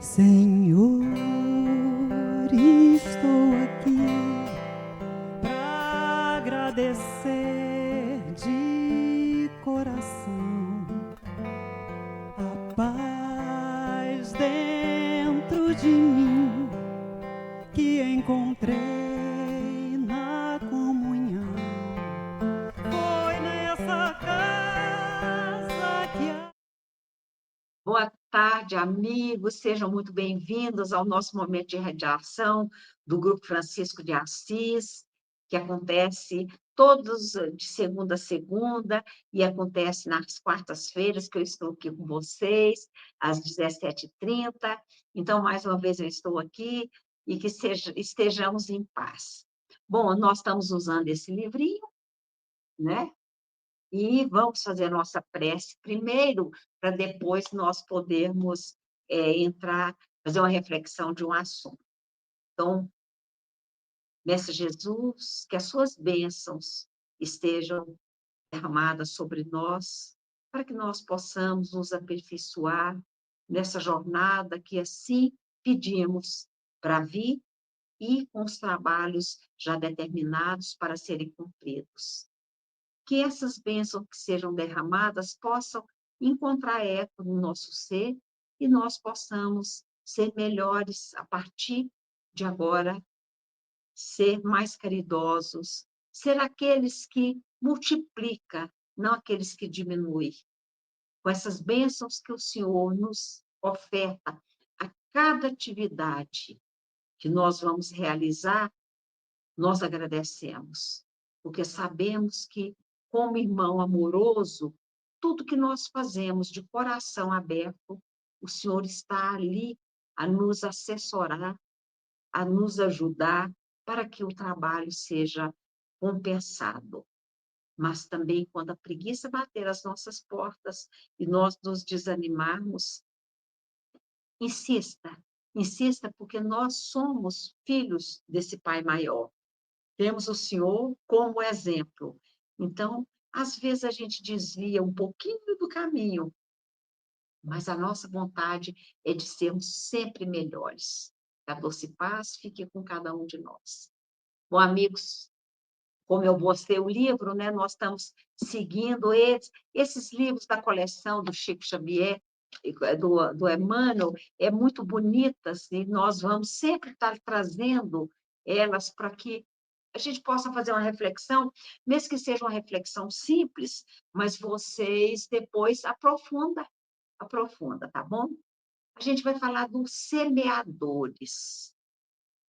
Senhor, estou aqui para agradecer de coração a paz dentro de mim que encontrei na comunhão. Foi nessa casa que Boa tarde, amigos. Sejam muito bem-vindos ao nosso momento de radiação do Grupo Francisco de Assis, que acontece todos de segunda a segunda e acontece nas quartas-feiras, que eu estou aqui com vocês, às 17h30. Então, mais uma vez, eu estou aqui e que estejamos em paz. Bom, nós estamos usando esse livrinho, né? E vamos fazer a nossa prece primeiro, para depois nós podermos entrar, fazer uma reflexão de um assunto. Então, Mestre Jesus, que as suas bênçãos estejam derramadas sobre nós, para que nós possamos nos aperfeiçoar nessa jornada que assim pedimos para vir e com os trabalhos já determinados para serem cumpridos. Que essas bênçãos que sejam derramadas possam encontrar eco no nosso ser e nós possamos ser melhores a partir de agora, ser mais caridosos, ser aqueles que multiplicam, não aqueles que diminuem. Com essas bênçãos que o Senhor nos oferta a cada atividade que nós vamos realizar, nós agradecemos, porque sabemos que, como irmão amoroso, tudo que nós fazemos de coração aberto, o Senhor está ali a nos assessorar, a nos ajudar para que o trabalho seja compensado. Mas também, quando a preguiça bater às nossas portas e nós nos desanimarmos, insista, insista, porque nós somos filhos desse Pai maior. Temos o Senhor como exemplo. Então, às vezes a gente desvia um pouquinho do caminho, mas a nossa vontade é de sermos sempre melhores. Que a doce paz fique com cada um de nós. Bom, amigos, como eu mostrei o livro, né, nós estamos seguindo esses livros da coleção do Chico Xavier, do Emmanuel, é muito bonitas, e nós vamos sempre estar trazendo elas para que a gente possa fazer uma reflexão, mesmo que seja uma reflexão simples, mas vocês depois aprofunda, tá bom? A gente vai falar dos semeadores.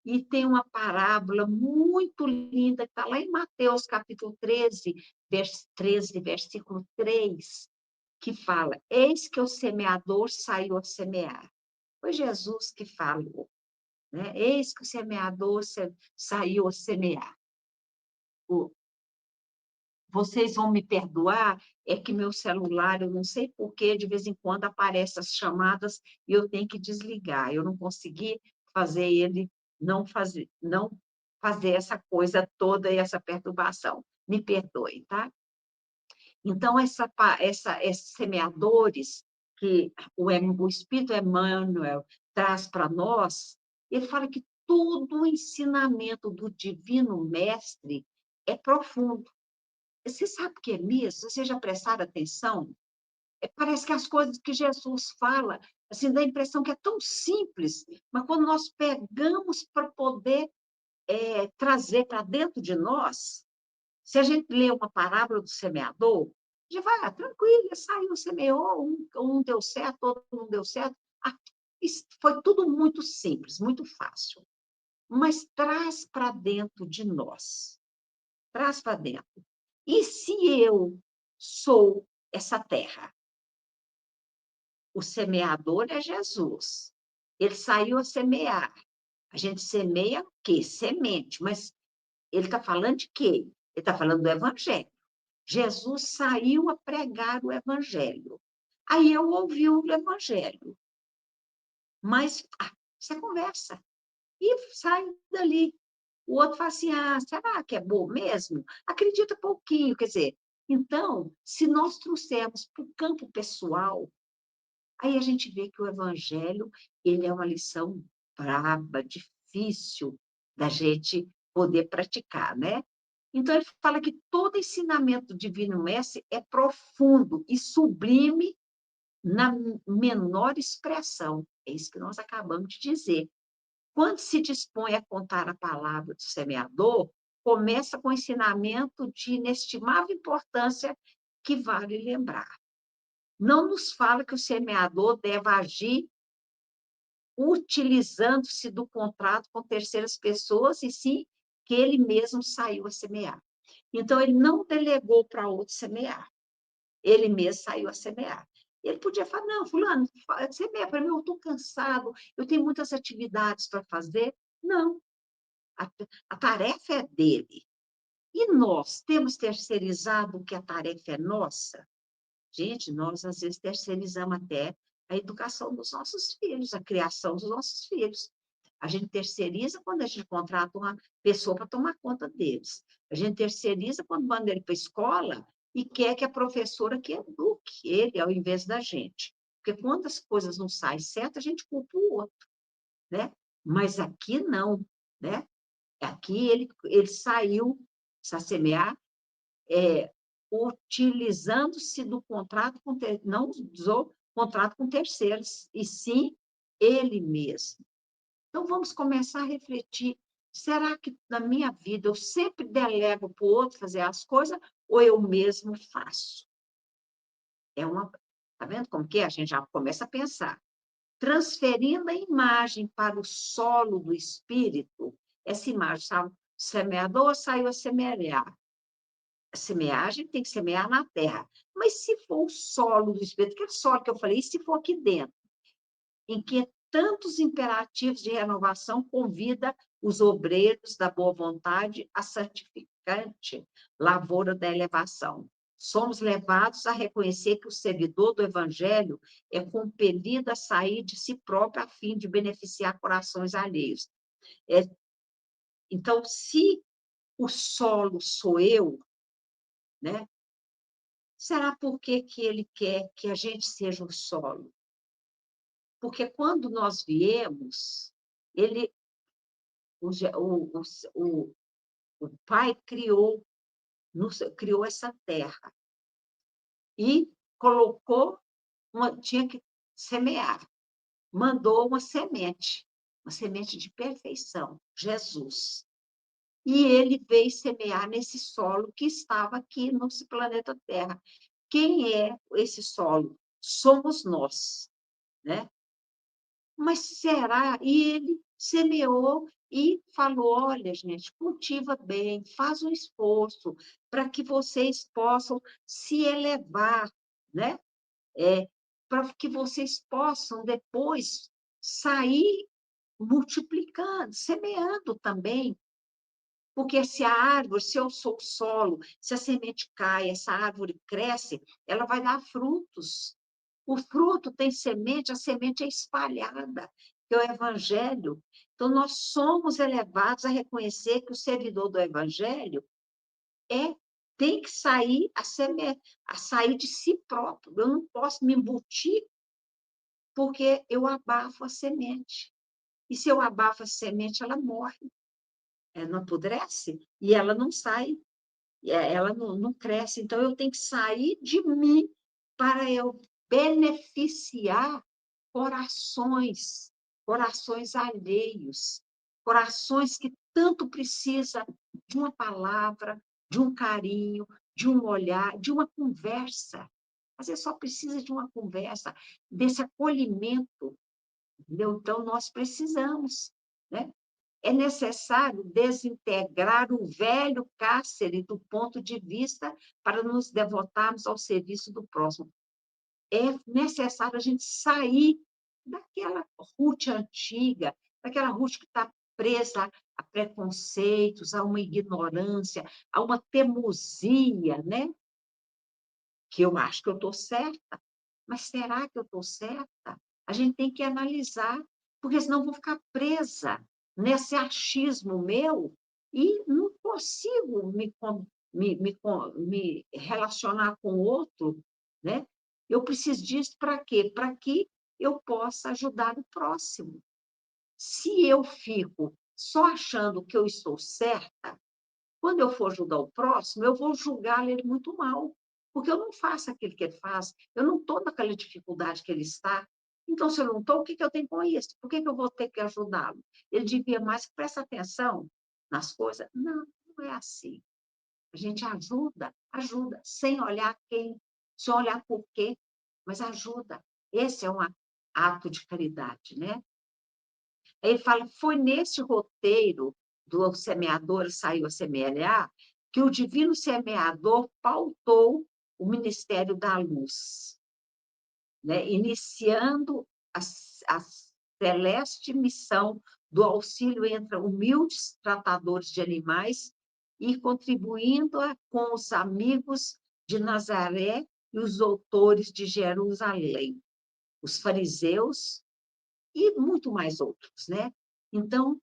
E tem uma parábola muito linda, que está lá em Mateus, capítulo 13, versículo 3, que fala: eis que o semeador saiu a semear. Foi Jesus que falou, né? Eis que o semeador saiu a semear. Vocês vão me perdoar, é que meu celular, eu não sei por que, de vez em quando aparecem as chamadas e eu tenho que desligar. Eu não consegui fazer ele não fazer essa coisa toda e essa perturbação. Me perdoe, tá? Então, esses semeadores que o Espírito Emmanuel traz para nós, ele fala que todo o ensinamento do Divino Mestre é profundo. Você sabe o que é nisso? Vocês já prestaram atenção? Parece que as coisas que Jesus fala, assim, dá a impressão que é tão simples, mas quando nós pegamos para poder trazer para dentro de nós, se a gente lê uma parábola do semeador, a gente vai, tranquilo, saiu, semeou, um deu certo, outro não deu certo. Foi tudo muito simples, muito fácil. Mas traz para dentro de nós. Traz para dentro. E se eu sou essa terra? O semeador é Jesus. Ele saiu a semear. A gente semeia o quê? Semente. Mas ele está falando de quê? Ele está falando do Evangelho. Jesus saiu a pregar o Evangelho. Aí eu ouvi o Evangelho. Mas você conversa. E sai dali. O outro fala assim, será que é bom mesmo? Acredita pouquinho, quer dizer. Então, se nós trouxermos para o campo pessoal, Aí a gente vê que o evangelho, ele é uma lição braba, difícil da gente poder praticar, né? Então, ele fala que todo ensinamento do Divino Mestre é profundo e sublime na menor expressão. É isso que nós acabamos de dizer. Quando se dispõe a contar a palavra do semeador, começa com o ensinamento de inestimável importância que vale lembrar. Não nos fala que o semeador deve agir utilizando-se do contrato com terceiras pessoas, e sim que ele mesmo saiu a semear. Então, ele não delegou para outro semear, ele mesmo saiu a semear. Ele podia falar, não, fulano, semeia para mim, eu estou cansado, eu tenho muitas atividades para fazer. Não, a tarefa é dele. E nós temos terceirizado que a tarefa é nossa? Gente, nós às vezes terceirizamos até a educação dos nossos filhos, a criação dos nossos filhos. A gente terceiriza quando a gente contrata uma pessoa para tomar conta deles. A gente terceiriza quando manda ele para a escola e quer que a professora que eduque ele ao invés da gente. Porque quando as coisas não saem certo, a gente culpa o outro, né? Mas aqui não, né? Aqui ele saiu, a semear, utilizando-se do contrato com não usou contrato com terceiros, e sim ele mesmo. Então, vamos começar a refletir. Será que na minha vida eu sempre delego para o outro fazer as coisas ou eu mesmo faço? Tá vendo como que é? A gente já começa a pensar. Transferindo a imagem para o solo do espírito, essa imagem, sabe? O semeador saiu a semear. A semeagem tem que semear na terra. Mas se for o solo do espírito, que é o solo que eu falei, e se for aqui dentro, em que tantos imperativos de renovação convida os obreiros da boa vontade à santificante lavoura da elevação. Somos levados a reconhecer que o servidor do evangelho é compelido a sair de si próprio a fim de beneficiar corações alheios. Então, se o solo sou eu, né? Será por que ele quer que a gente seja o solo? Porque quando nós viemos, ele, o, o, o, o Pai criou essa terra e colocou, tinha que semear, mandou uma semente de perfeição, Jesus. E ele veio semear nesse solo que estava aqui no planeta Terra. Quem é esse solo? Somos nós, né? Mas será? E ele semeou e falou: olha, gente, cultiva bem, faz um esforço para que vocês possam se elevar, né? Para que vocês possam depois sair multiplicando, semeando também. Porque se a árvore, se eu sou o solo, se a semente cai, essa árvore cresce, ela vai dar frutos. O fruto tem semente, a semente é espalhada, que é o evangelho. Então, nós somos elevados a reconhecer que o servidor do evangelho tem que sair a sair de si próprio. Eu não posso me embutir porque eu abafo a semente. E se eu abafo a semente, ela morre. Ela não apodrece e ela não sai, ela não cresce. Então, eu tenho que sair de mim para eu beneficiar corações, corações alheios, corações que tanto precisam de uma palavra, de um carinho, de um olhar, de uma conversa. Às vezes só precisa de uma conversa, desse acolhimento, entendeu? Então, nós precisamos, né? É necessário desintegrar o velho cárcere do ponto de vista para nos devotarmos ao serviço do próximo. É necessário a gente sair daquela Ruth antiga, daquela Ruth que está presa a preconceitos, a uma ignorância, a uma teimosia, né? Que eu acho que eu estou certa, mas será que eu estou certa? A gente tem que analisar, porque senão eu vou ficar presa nesse achismo meu e não consigo me relacionar com o outro, né? Eu preciso disso para quê? Para que eu possa ajudar o próximo. Se eu fico só achando que eu estou certa, quando eu for ajudar o próximo, eu vou julgar ele muito mal, porque eu não faço aquilo que ele faz, eu não estou naquela dificuldade que ele está. Então, se eu não estou, o que eu tenho com isso? Por que eu vou ter que ajudá-lo? Ele devia mais prestar atenção nas coisas. Não, não é assim. A gente ajuda, ajuda, sem olhar quem, sem olhar por quê, mas ajuda. Esse é um ato de caridade, né? Ele fala, foi nesse roteiro do semeador saiu a semear, que o divino semeador pautou o ministério da luz, né? Iniciando a celeste missão do auxílio entre humildes tratadores de animais e contribuindo com os amigos de Nazaré e os doutores de Jerusalém, os fariseus e muito mais outros, né? Então,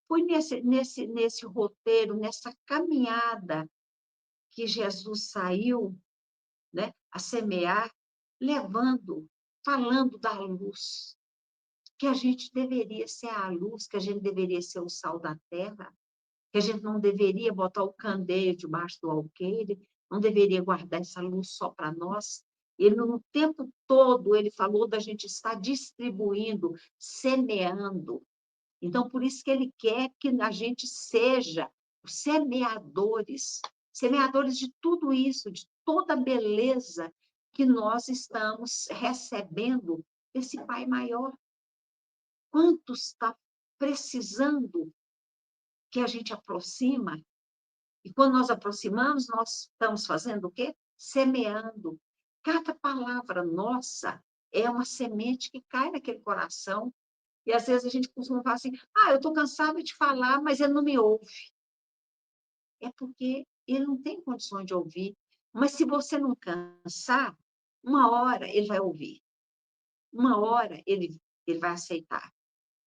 foi nesse roteiro, nessa caminhada que Jesus saiu, né, a semear, levando, falando da luz, que a gente deveria ser a luz, que a gente deveria ser o sal da terra, que a gente não deveria botar o candeeiro debaixo do alqueire, não deveria guardar essa luz só para nós. Ele, no tempo todo, ele falou da gente estar distribuindo, semeando. Então, por isso que ele quer que a gente seja semeadores, semeadores de tudo isso, de toda a beleza que nós estamos recebendo desse Pai maior. Quanto está precisando que a gente aproxima? E quando nós aproximamos, nós estamos fazendo o quê? Semeando. Cada palavra nossa é uma semente que cai naquele coração. E às vezes a gente costuma falar assim, eu estou cansada de falar, mas ele não me ouve. É porque ele não tem condições de ouvir. Mas se você não cansar, uma hora ele vai ouvir. Uma hora ele vai aceitar.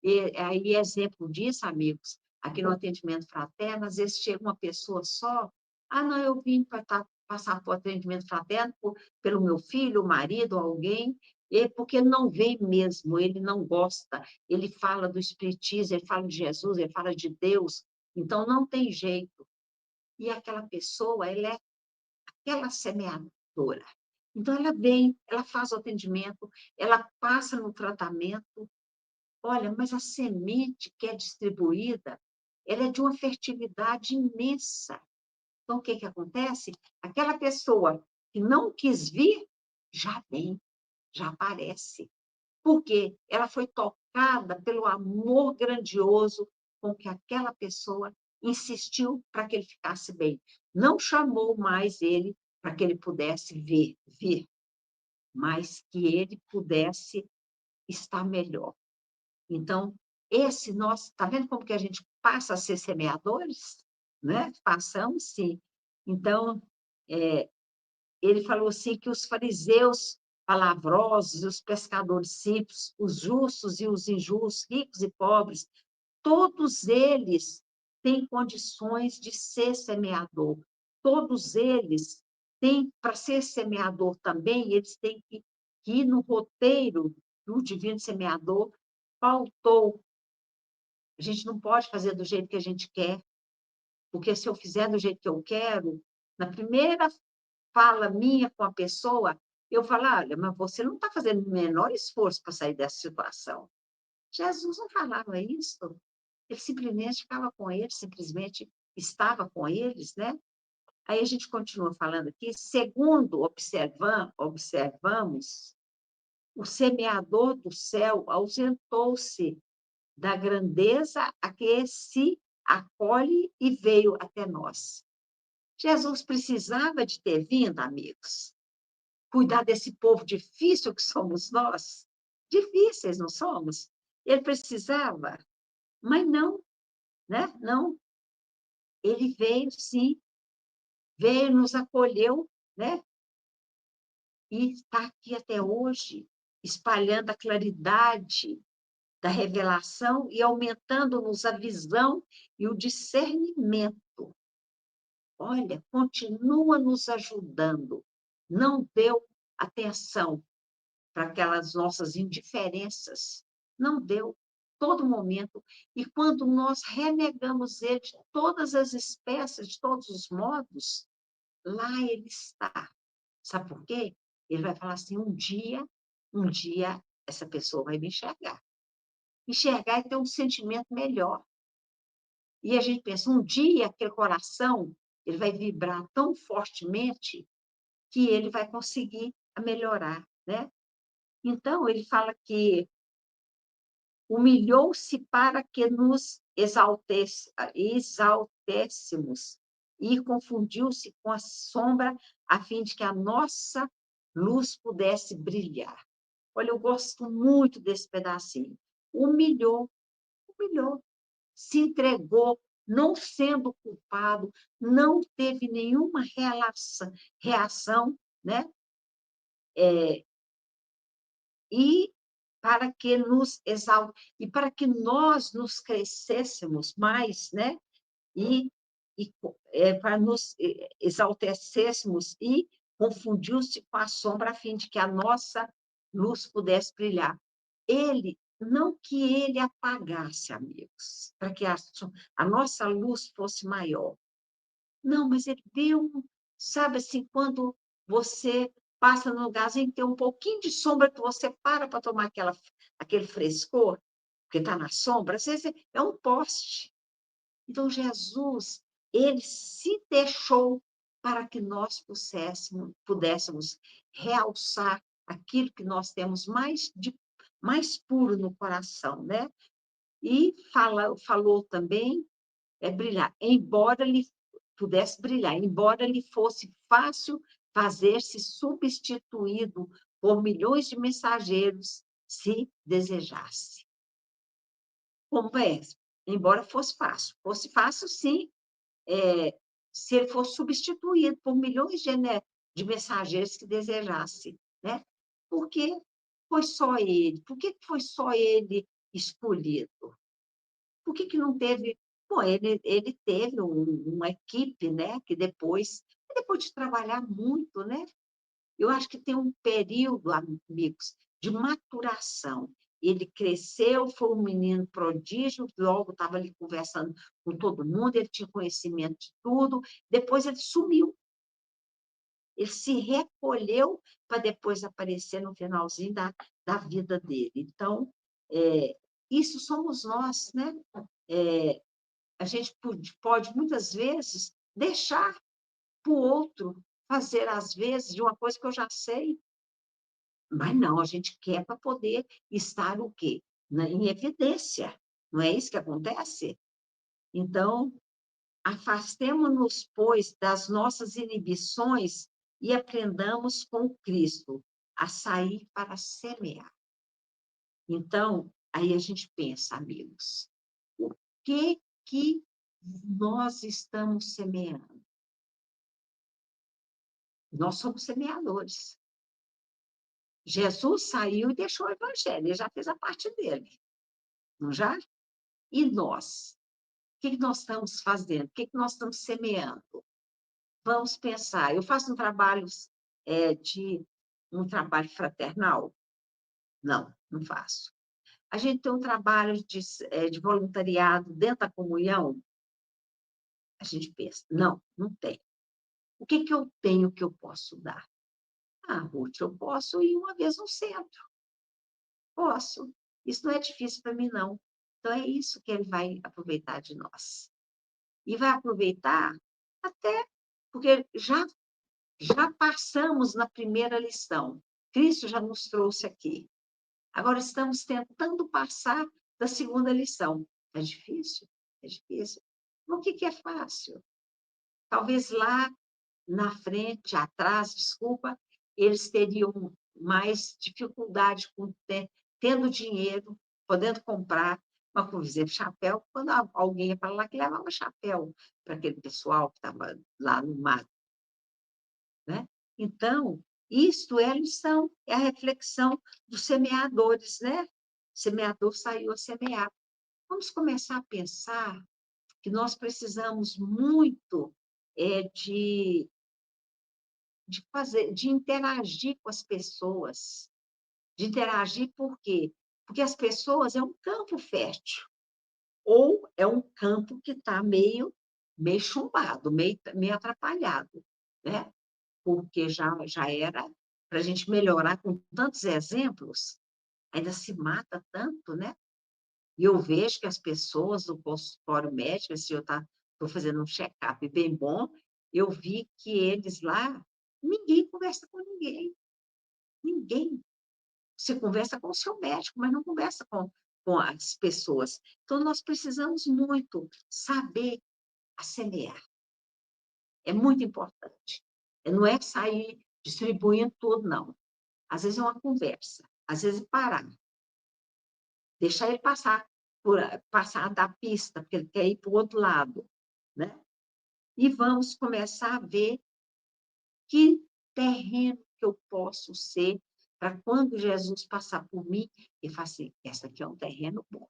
E aí, exemplo disso, amigos, aqui no atendimento fraterno, às vezes chega uma pessoa só, não, eu vim para passar por atendimento fraterno pelo meu filho, o marido, alguém, e porque ele não vem mesmo, ele não gosta, ele fala do Espiritismo, ele fala de Jesus, ele fala de Deus, então não tem jeito. E aquela pessoa, ela é aquela semeadora. Então, ela vem, ela faz o atendimento, ela passa no tratamento. Olha, mas a semente que é distribuída, ela é de uma fertilidade imensa. Então, o que acontece? Aquela pessoa que não quis vir, já vem, já aparece. Porque ela foi tocada pelo amor grandioso com que aquela pessoa insistiu para que ele ficasse bem. Não chamou mais ele para que ele pudesse vir, mas que ele pudesse estar melhor. Então, está vendo como que a gente passa a ser semeadores? Né? Passamos, sim. Então, ele falou assim que os fariseus palavrosos, os pescadores simples, os justos e os injustos, ricos e pobres, todos eles têm condições de ser semeador. Todos eles têm, para ser semeador também, eles têm que ir no roteiro do divino semeador, faltou. A gente não pode fazer do jeito que a gente quer, porque se eu fizer do jeito que eu quero, na primeira fala minha com a pessoa, eu falo, olha, mas você não está fazendo o menor esforço para sair dessa situação. Jesus não falava isso. Ele simplesmente ficava com eles, simplesmente estava com eles, né? Aí a gente continua falando aqui, segundo observamos, o semeador do céu ausentou-se da grandeza a que se acolhe e veio até nós. Jesus precisava de ter vindo, amigos, cuidar desse povo difícil que somos nós. Difíceis, não somos? Ele precisava, mas não, né? Não. Ele veio, sim, veio, nos acolheu, né? E está aqui até hoje, espalhando a claridade da revelação e aumentando-nos a visão e o discernimento. Olha, continua nos ajudando. Não deu atenção para aquelas nossas indiferenças. Não deu. Todo momento. E quando nós renegamos ele de todas as espécies, de todos os modos, lá ele está. Sabe por quê? Ele vai falar assim, um dia, essa pessoa vai me enxergar. Enxergar e ter um sentimento melhor. E a gente pensa, um dia aquele coração, ele vai vibrar tão fortemente que ele vai conseguir melhorar, né? Então, ele fala que humilhou-se para que nos exaltéssemos e confundiu-se com a sombra a fim de que a nossa luz pudesse brilhar. Olha, eu gosto muito desse pedacinho. Humilhou, humilhou, se entregou, não sendo culpado, não teve nenhuma reação, né? E para que nos e para que nós nos crescêssemos mais, né? E, para nos exaltecêssemos e confundiu-se com a sombra a fim de que a nossa luz pudesse brilhar. Não que ele apagasse, amigos, para que a nossa luz fosse maior. Não, mas ele deu, sabe assim, quando você passa no lugarzinho, tem um pouquinho de sombra que você para tomar aquele frescor, porque está na sombra, às vezes é um poste. Então, Jesus, ele se deixou para que nós pudéssemos realçar aquilo que nós temos mais puro no coração, né? E falou também brilhar, embora lhe pudesse brilhar, embora lhe fosse fácil fazer-se substituído por milhões de mensageiros, se desejasse. Como é? Embora fosse fácil, sim, se ele fosse substituído por milhões de mensageiros que desejasse, né? Porque foi só ele? Por que foi só ele escolhido? Por que não teve? Bom, ele teve uma equipe, né? Que depois de trabalhar muito, né? Eu acho que tem um período, amigos, de maturação. Ele cresceu, foi um menino prodígio, logo estava ali conversando com todo mundo, ele tinha conhecimento de tudo, depois ele sumiu. Ele se recolheu para depois aparecer no finalzinho da vida dele. Então, isso somos nós, né? A gente pode, muitas vezes, deixar para o outro fazer, às vezes, de uma coisa que eu já sei. Mas não, a gente quer para poder estar o quê? Em evidência. Não é isso que acontece? Então, afastemo-nos, pois, das nossas inibições e aprendamos com Cristo a sair para semear. Então, aí a gente pensa, amigos, o que nós estamos semeando? Nós somos semeadores. Jesus saiu e deixou o evangelho, ele já fez a parte dele, não já? E nós? O que nós estamos fazendo? O que nós estamos semeando? Vamos pensar. Eu faço um trabalho fraternal? Não, não faço. A gente tem um trabalho de voluntariado dentro da comunhão? A gente pensa, não, não tem. O que eu tenho que eu posso dar? Ah, Ruth, eu posso ir uma vez no centro. Posso. Isso não é difícil para mim, não. Então, é isso que ele vai aproveitar de nós. E vai aproveitar até porque já passamos na primeira lição. Cristo já nos trouxe aqui. Agora estamos tentando passar da segunda lição. É difícil? É difícil. O que é fácil? Talvez lá na frente, atrás, desculpa, eles teriam mais dificuldade com tendo dinheiro, podendo comprar, mas, por exemplo, chapéu, quando alguém ia para lá, que levava chapéu para aquele pessoal que estava lá no mato, né? Então, isto é a lição, é a reflexão dos semeadores, né? O semeador saiu a semear. Vamos começar a pensar que nós precisamos muito de interagir com as pessoas. de interagir, por quê? Porque as pessoas é um campo fértil, ou é um campo que está meio chumbado, meio atrapalhado, né? Porque já era para a gente melhorar com tantos exemplos, ainda se mata tanto, né? E eu vejo que as pessoas do consultório médico, se eu estou fazendo um check-up bem bom, eu vi que eles lá, ninguém conversa com ninguém, ninguém. Você conversa com o seu médico, mas não conversa com as pessoas. Então, nós precisamos muito saber semear. É muito importante. Não é sair distribuindo tudo, não. Às vezes é uma conversa, às vezes é parar, deixar ele passar da pista, porque ele quer ir para o outro lado, né? E vamos começar a ver que terreno que eu posso ser para quando Jesus passar por mim e falar assim, essa aqui é um terreno bom,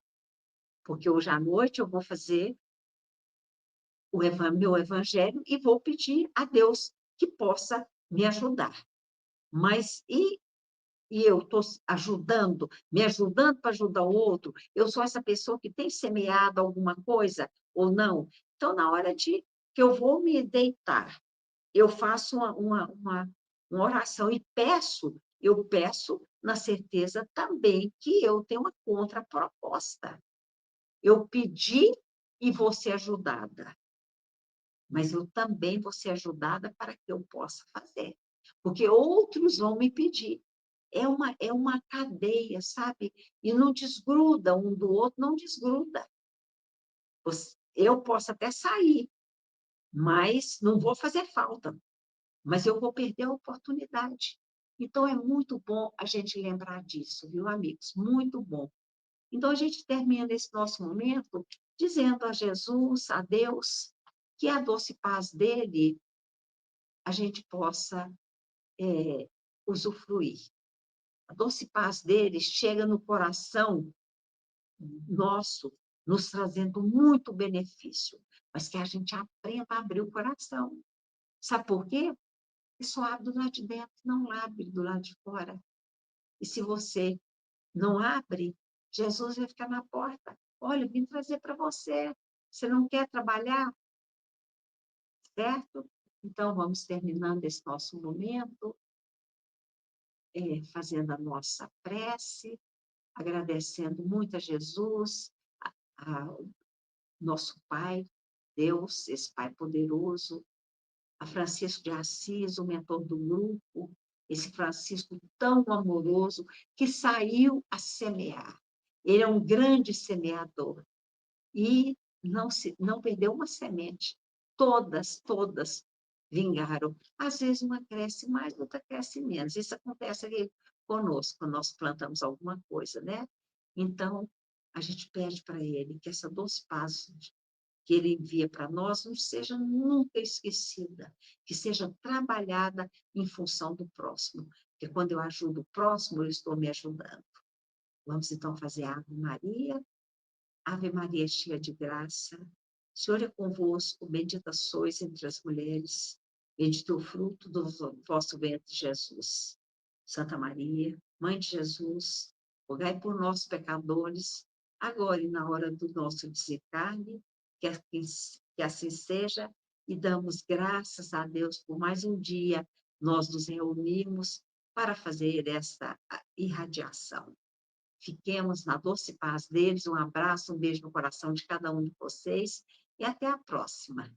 porque hoje à noite eu vou fazer meu evangelho e vou pedir a Deus que possa me ajudar. Mas e eu estou ajudando, me ajudando para ajudar o outro, eu sou essa pessoa que tem semeado alguma coisa ou não? Então, na hora de que eu vou me deitar, eu faço uma oração e eu peço na certeza também que eu tenho uma contraproposta. Eu pedi e vou ser ajudada, mas eu também vou ser ajudada para que eu possa fazer, porque outros vão me pedir. É uma cadeia, sabe? E não desgruda um do outro, não desgruda. Eu posso até sair, mas não vou fazer falta, mas eu vou perder a oportunidade. Então, é muito bom a gente lembrar disso, viu, amigos? Muito bom. Então, a gente termina esse nosso momento dizendo a Jesus, a Deus, que a doce paz dele a gente possa usufruir. A doce paz dele chega no coração nosso, nos trazendo muito benefício, mas que a gente aprenda a abrir o coração. Sabe por quê? Porque só abre do lado de dentro, não abre do lado de fora. E se você não abre, Jesus vai ficar na porta. Olha, eu vim trazer para você. Você não quer trabalhar, certo? Então, vamos terminando esse nosso momento, fazendo a nossa prece, agradecendo muito a Jesus, ao nosso Pai, Deus, esse Pai poderoso, a Francisco de Assis, o mentor do grupo, esse Francisco tão amoroso, que saiu a semear. Ele é um grande semeador e não perdeu uma semente. Todas vingaram. Às vezes uma cresce mais, outra cresce menos. Isso acontece aqui conosco, quando nós plantamos alguma coisa, né? Então, a gente pede para ele que essa doce paz que ele envia para nós não seja nunca esquecida, que seja trabalhada em função do próximo. Porque quando eu ajudo o próximo, eu estou me ajudando. Vamos então fazer a Ave Maria. Ave Maria, cheia de graça, o Senhor é convosco, bendita sois entre as mulheres, bendito é o fruto do vosso ventre, Jesus. Santa Maria, Mãe de Jesus, rogai por nós, pecadores, agora e na hora do nosso desencarne, que assim seja, e damos graças a Deus por mais um dia nós nos reunimos para fazer esta irradiação. Fiquemos na doce paz deles. Um abraço, um beijo no coração de cada um de vocês e até a próxima.